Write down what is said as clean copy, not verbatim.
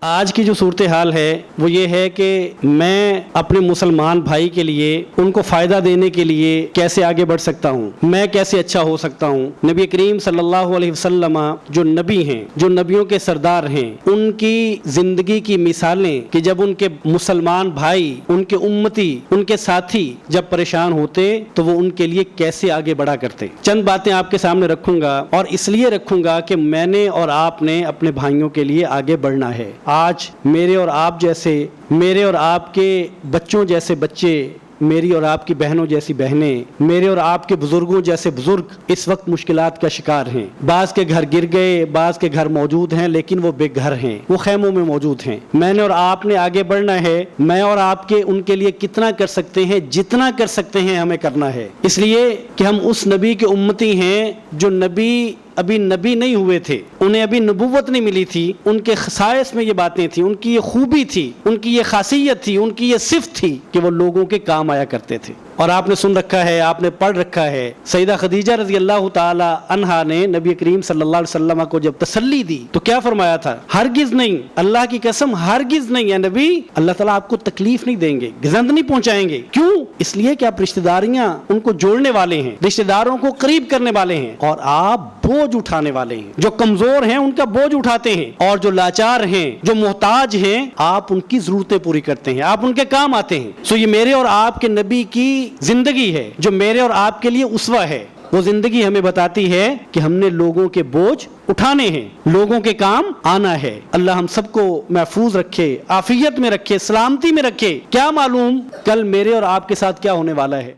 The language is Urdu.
آج کی جو صورتحال ہے وہ یہ ہے کہ میں اپنے مسلمان بھائی کے لیے ان کو فائدہ دینے کے لیے کیسے آگے بڑھ سکتا ہوں، میں کیسے اچھا ہو سکتا ہوں۔ نبی کریم صلی اللہ علیہ وسلم جو نبی ہیں، جو نبیوں کے سردار ہیں، ان کی زندگی کی مثالیں کہ جب ان کے مسلمان بھائی، ان کے امتی، ان کے ساتھی جب پریشان ہوتے تو وہ ان کے لیے کیسے آگے بڑھا کرتے۔ چند باتیں آپ کے سامنے رکھوں گا، اور اس لیے رکھوں گا کہ میں نے اور آپ نے اپنے بھائیوں کے لیے آگے بڑھنا ہے۔ آج میرے اور آپ جیسے، میرے اور آپ کے بچوں جیسے بچے، میری اور آپ کی بہنوں جیسی بہنیں، میرے اور آپ کے بزرگوں جیسے بزرگ اس وقت مشکلات کا شکار ہیں۔ بعض کے گھر گر گئے، بعض کے گھر موجود ہیں، لیکن وہ بے گھر ہیں، وہ خیموں میں موجود ہیں۔ میں نے اور آپ نے آگے بڑھنا ہے۔ میں اور آپ کے ان کے لیے کتنا کر سکتے ہیں، جتنا کر سکتے ہیں ہمیں کرنا ہے، اس لیے کہ ہم اس نبی کے امتی ہیں جو ابھی نبی نہیں ہوئے تھے، انہیں ابھی نبوت نہیں ملی تھی۔ ان کے خصائص میں یہ باتیں تھیں، ان کی یہ خوبی تھی، ان کی یہ خاصیت تھی، ان کی یہ صفت تھی کہ وہ لوگوں کے کام آیا کرتے تھے۔ اور آپ نے سن رکھا ہے، آپ نے پڑھ رکھا ہے، سیدہ خدیجہ رضی اللہ تعالی عنہا نے نبی کریم صلی اللہ علیہ وسلم کو جب تسلی دی تو کیا فرمایا تھا؟ ہرگز نہیں، اللہ کی قسم ہرگز نہیں ہے نبی، اللہ تعالیٰ آپ کو تکلیف نہیں دیں گے، گزند نہیں پہنچائیں گے۔ کیوں؟ اس لیے کہ آپ رشتہ داریاں ان کو جوڑنے والے ہیں، رشتہ داروں کو قریب کرنے والے ہیں، اور آپ بوجھ اٹھانے والے ہیں۔ جو کمزور ہیں ان کا بوجھ اٹھاتے ہیں، اور جو لاچار ہیں، جو محتاج ہیں، آپ ان کی ضرورتیں پوری کرتے ہیں، آپ ان کے کام آتے ہیں۔ سو یہ میرے اور آپ کے نبی کی زندگی ہے جو میرے اور آپ کے لیے اسوہ ہے۔ وہ زندگی ہمیں بتاتی ہے کہ ہم نے لوگوں کے بوجھ اٹھانے ہیں، لوگوں کے کام آنا ہے۔ اللہ ہم سب کو محفوظ رکھے، عافیت میں رکھے، سلامتی میں رکھے۔ کیا معلوم کل میرے اور آپ کے ساتھ کیا ہونے والا ہے۔